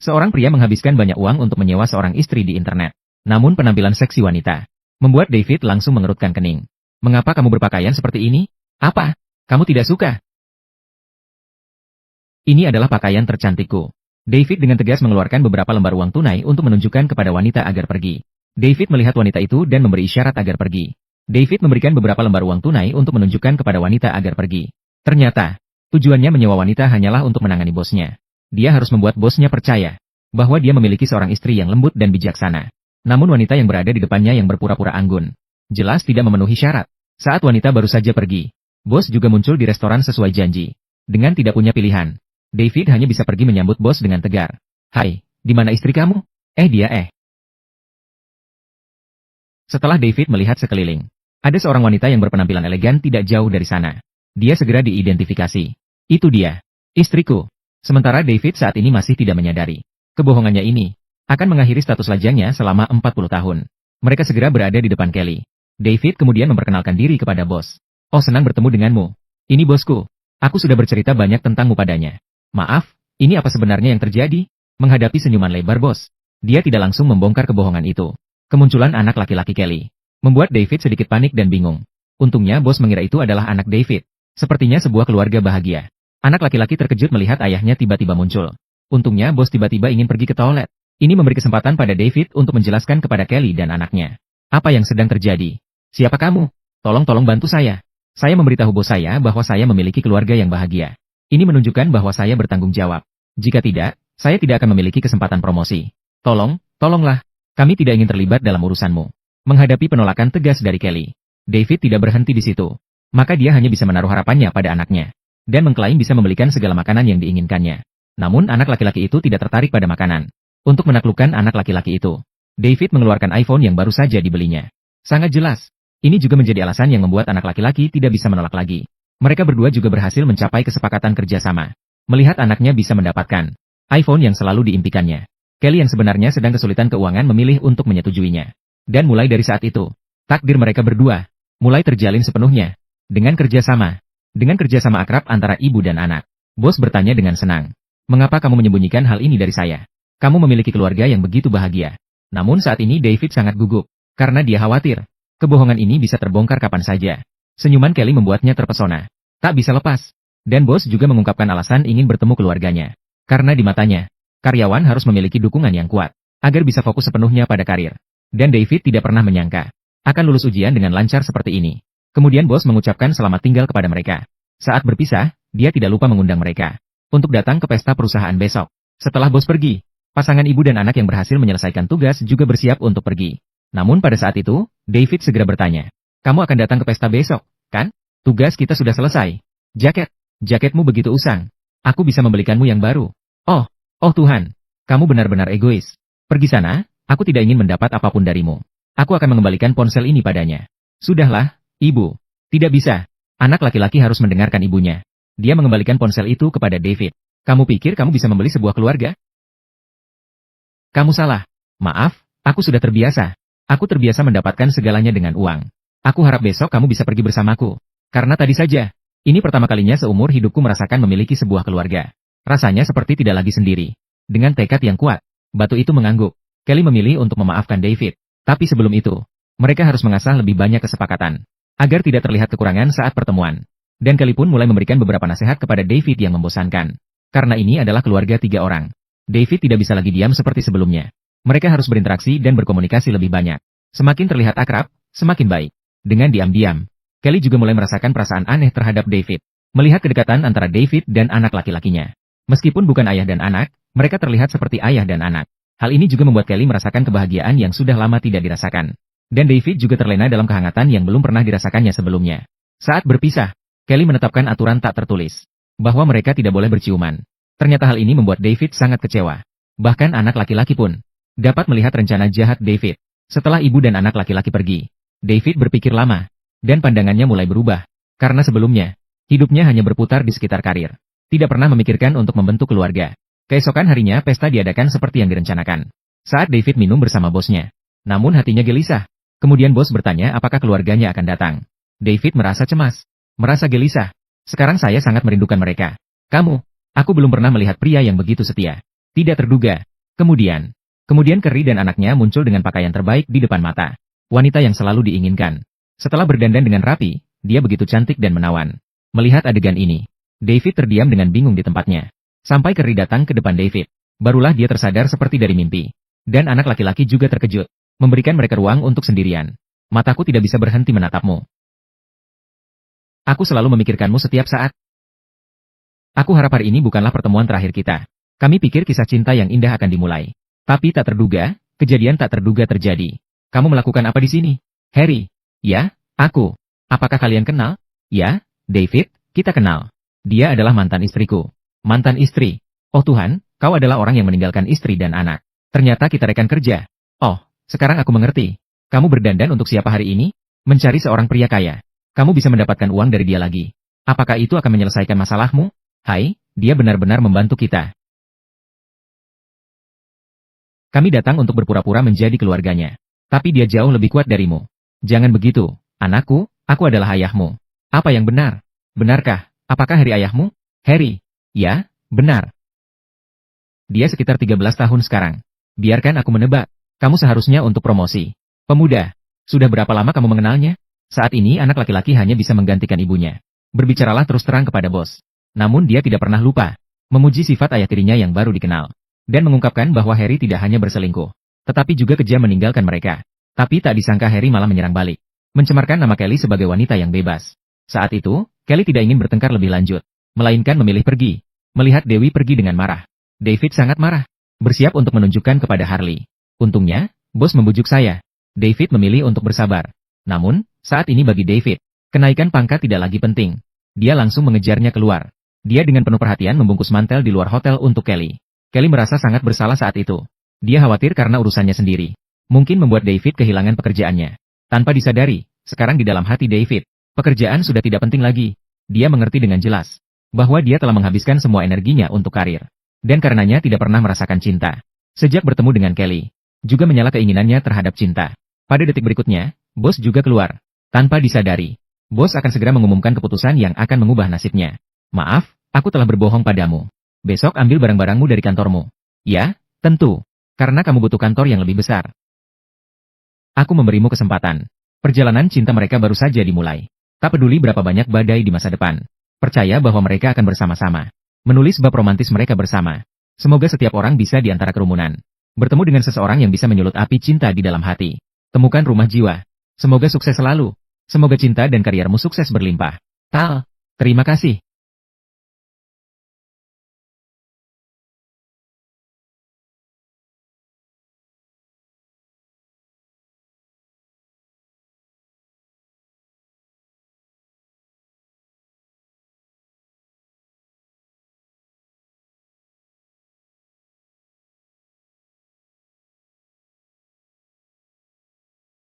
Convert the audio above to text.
Seorang pria menghabiskan banyak uang untuk menyewa seorang istri di internet. Namun penampilan seksi wanita membuat David langsung mengerutkan kening. Mengapa kamu berpakaian seperti ini? Apa? Kamu tidak suka? Ini adalah pakaian tercantikku. David dengan tegas mengeluarkan beberapa lembar uang tunai untuk menunjukkan kepada wanita agar pergi. David melihat wanita itu dan memberi isyarat agar pergi. David memberikan beberapa lembar uang tunai untuk menunjukkan kepada wanita agar pergi. Ternyata, tujuannya menyewa wanita hanyalah untuk menangani bosnya. Dia harus membuat bosnya percaya bahwa dia memiliki seorang istri yang lembut dan bijaksana. Namun wanita yang berada di depannya yang berpura-pura anggun, jelas tidak memenuhi syarat. Saat wanita baru saja pergi, bos juga muncul di restoran sesuai janji. Dengan tidak punya pilihan, David hanya bisa pergi menyambut bos dengan tegar. Hai, di mana istri kamu? Dia. Setelah David melihat sekeliling, ada seorang wanita yang berpenampilan elegan tidak jauh dari sana. Dia segera diidentifikasi. Itu dia, istriku. Sementara David saat ini masih tidak menyadari kebohongannya ini akan mengakhiri status lajangnya selama 40 tahun. Mereka segera berada di depan Kelly. David kemudian memperkenalkan diri kepada bos. Oh, senang bertemu denganmu. Ini bosku. Aku sudah bercerita banyak tentangmu padanya. Maaf, ini apa sebenarnya yang terjadi? Menghadapi senyuman lebar bos, dia tidak langsung membongkar kebohongan itu. Kemunculan anak laki-laki Kelly membuat David sedikit panik dan bingung. Untungnya bos mengira itu adalah anak David. Sepertinya sebuah keluarga bahagia. Anak laki-laki terkejut melihat ayahnya tiba-tiba muncul. Untungnya bos tiba-tiba ingin pergi ke toilet. Ini memberi kesempatan pada David untuk menjelaskan kepada Kelly dan anaknya. Apa yang sedang terjadi? Siapa kamu? Tolong bantu saya. Saya memberitahu bos saya bahwa saya memiliki keluarga yang bahagia. Ini menunjukkan bahwa saya bertanggung jawab. Jika tidak, saya tidak akan memiliki kesempatan promosi. Tolonglah. Kami tidak ingin terlibat dalam urusanmu. Menghadapi penolakan tegas dari Kelly, David tidak berhenti di situ. Maka dia hanya bisa menaruh harapannya pada anaknya. Dan mengklaim bisa membelikan segala makanan yang diinginkannya. Namun anak laki-laki itu tidak tertarik pada makanan. Untuk menaklukkan anak laki-laki itu, David mengeluarkan iPhone yang baru saja dibelinya. Sangat jelas, ini juga menjadi alasan yang membuat anak laki-laki tidak bisa menolak lagi. Mereka berdua juga berhasil mencapai kesepakatan kerjasama. Melihat anaknya bisa mendapatkan iPhone yang selalu diimpikannya, Kelly yang sebenarnya sedang kesulitan keuangan memilih untuk menyetujuinya. Dan mulai dari saat itu, takdir mereka berdua mulai terjalin sepenuhnya. Dengan kerjasama akrab antara ibu dan anak. Bos bertanya dengan senang. Mengapa kamu menyembunyikan hal ini dari saya? Kamu memiliki keluarga yang begitu bahagia. Namun saat ini David sangat gugup, karena dia khawatir kebohongan ini bisa terbongkar kapan saja. Senyuman Kelly membuatnya terpesona. Tak bisa lepas. Dan bos juga mengungkapkan alasan ingin bertemu keluarganya. Karena di matanya, karyawan harus memiliki dukungan yang kuat, agar bisa fokus sepenuhnya pada karir. Dan David tidak pernah menyangka akan lulus ujian dengan lancar seperti ini. Kemudian bos mengucapkan selamat tinggal kepada mereka. Saat berpisah, dia tidak lupa mengundang mereka untuk datang ke pesta perusahaan besok. Setelah bos pergi, pasangan ibu dan anak yang berhasil menyelesaikan tugas juga bersiap untuk pergi. Namun pada saat itu, David segera bertanya, kamu akan datang ke pesta besok, kan? Tugas kita sudah selesai. Jaketmu begitu usang. Aku bisa membelikanmu yang baru. Oh Tuhan, kamu benar-benar egois. Pergi sana, aku tidak ingin mendapat apapun darimu. Aku akan mengembalikan ponsel ini padanya. Sudahlah, ibu. Tidak bisa. Anak laki-laki harus mendengarkan ibunya. Dia mengembalikan ponsel itu kepada David. Kamu pikir kamu bisa membeli sebuah keluarga? Kamu salah. Maaf, aku sudah terbiasa. Aku terbiasa mendapatkan segalanya dengan uang. Aku harap besok kamu bisa pergi bersamaku. Karena tadi saja, ini pertama kalinya seumur hidupku merasakan memiliki sebuah keluarga. Rasanya seperti tidak lagi sendiri. Dengan tekad yang kuat, batu itu mengangguk. Kelly memilih untuk memaafkan David. Tapi sebelum itu, mereka harus mengasah lebih banyak kesepakatan, agar tidak terlihat kekurangan saat pertemuan. Dan Kelly pun mulai memberikan beberapa nasihat kepada David yang membosankan. Karena ini adalah keluarga 3 orang. David tidak bisa lagi diam seperti sebelumnya. Mereka harus berinteraksi dan berkomunikasi lebih banyak. Semakin terlihat akrab, semakin baik. Dengan diam-diam, Kelly juga mulai merasakan perasaan aneh terhadap David. Melihat kedekatan antara David dan anak laki-lakinya. Meskipun bukan ayah dan anak, mereka terlihat seperti ayah dan anak. Hal ini juga membuat Kelly merasakan kebahagiaan yang sudah lama tidak dirasakan. Dan David juga terlena dalam kehangatan yang belum pernah dirasakannya sebelumnya. Saat berpisah, Kelly menetapkan aturan tak tertulis, bahwa mereka tidak boleh berciuman. Ternyata hal ini membuat David sangat kecewa. Bahkan anak laki-laki pun dapat melihat rencana jahat David. Setelah ibu dan anak laki-laki pergi, David berpikir lama, dan pandangannya mulai berubah. Karena sebelumnya, hidupnya hanya berputar di sekitar karir. Tidak pernah memikirkan untuk membentuk keluarga. Keesokan harinya pesta diadakan seperti yang direncanakan. Saat David minum bersama bosnya, namun hatinya gelisah. Kemudian bos bertanya apakah keluarganya akan datang. David merasa cemas, merasa gelisah. Sekarang saya sangat merindukan mereka. Aku belum pernah melihat pria yang begitu setia. Tidak terduga, Kemudian Kerry dan anaknya muncul dengan pakaian terbaik di depan mata. Wanita yang selalu diinginkan. Setelah berdandan dengan rapi, dia begitu cantik dan menawan. Melihat adegan ini, David terdiam dengan bingung di tempatnya. Sampai Kerry datang ke depan David. Barulah dia tersadar seperti dari mimpi. Dan anak laki-laki juga terkejut, memberikan mereka ruang untuk sendirian. Mataku tidak bisa berhenti menatapmu. Aku selalu memikirkanmu setiap saat. Aku harap hari ini bukanlah pertemuan terakhir kita. Kami pikir kisah cinta yang indah akan dimulai. Tapi tak terduga, kejadian tak terduga terjadi. Kamu melakukan apa di sini? Harry. Ya, aku. Apakah kalian kenal? Ya, David, kita kenal. Dia adalah mantan istriku. Mantan istri. Oh Tuhan, kau adalah orang yang meninggalkan istri dan anak. Ternyata kita rekan kerja. Oh, sekarang aku mengerti. Kamu berdandan untuk siapa hari ini? Mencari seorang pria kaya. Kamu bisa mendapatkan uang dari dia lagi. Apakah itu akan menyelesaikan masalahmu? Hai, dia benar-benar membantu kita. Kami datang untuk berpura-pura menjadi keluarganya. Tapi dia jauh lebih kuat darimu. Jangan begitu, anakku, aku adalah ayahmu. Apa yang benar? Benarkah? Apakah Harry ayahmu? Harry? Ya, benar. Dia sekitar 13 tahun sekarang. Biarkan aku menebak. Kamu seharusnya untuk promosi. Pemuda, sudah berapa lama kamu mengenalnya? Saat ini anak laki-laki hanya bisa menggantikan ibunya. Berbicaralah terus terang kepada bos. Namun dia tidak pernah lupa memuji sifat ayah tirinya yang baru dikenal. Dan mengungkapkan bahwa Harry tidak hanya berselingkuh, tetapi juga kejam meninggalkan mereka. Tapi tak disangka Harry malah menyerang balik. Mencemarkan nama Kelly sebagai wanita yang bebas. Saat itu, Kelly tidak ingin bertengkar lebih lanjut. Melainkan memilih pergi. Melihat Dewi pergi dengan marah. David sangat marah. Bersiap untuk menunjukkan kepada Harley. Untungnya, bos membujuk saya. David memilih untuk bersabar. Namun, saat ini bagi David, kenaikan pangkat tidak lagi penting. Dia langsung mengejarnya keluar. Dia dengan penuh perhatian membungkus mantel di luar hotel untuk Kelly. Kelly merasa sangat bersalah saat itu. Dia khawatir karena urusannya sendiri. Mungkin membuat David kehilangan pekerjaannya. Tanpa disadari, sekarang di dalam hati David, pekerjaan sudah tidak penting lagi. Dia mengerti dengan jelas bahwa dia telah menghabiskan semua energinya untuk karir. Dan karenanya tidak pernah merasakan cinta. Sejak bertemu dengan Kelly, juga menyala keinginannya terhadap cinta. Pada detik berikutnya, bos juga keluar. Tanpa disadari, bos akan segera mengumumkan keputusan yang akan mengubah nasibnya. Maaf, aku telah berbohong padamu. Besok ambil barang-barangmu dari kantormu. Ya, tentu. Karena kamu butuh kantor yang lebih besar. Aku memberimu kesempatan. Perjalanan cinta mereka baru saja dimulai. Tak peduli berapa banyak badai di masa depan. Percaya bahwa mereka akan bersama-sama. Menulis bab romantis mereka bersama. Semoga setiap orang bisa di antara kerumunan. Bertemu dengan seseorang yang bisa menyulut api cinta di dalam hati. Temukan rumah jiwa. Semoga sukses selalu. Semoga cinta dan kariermu sukses berlimpah. Tal, terima kasih.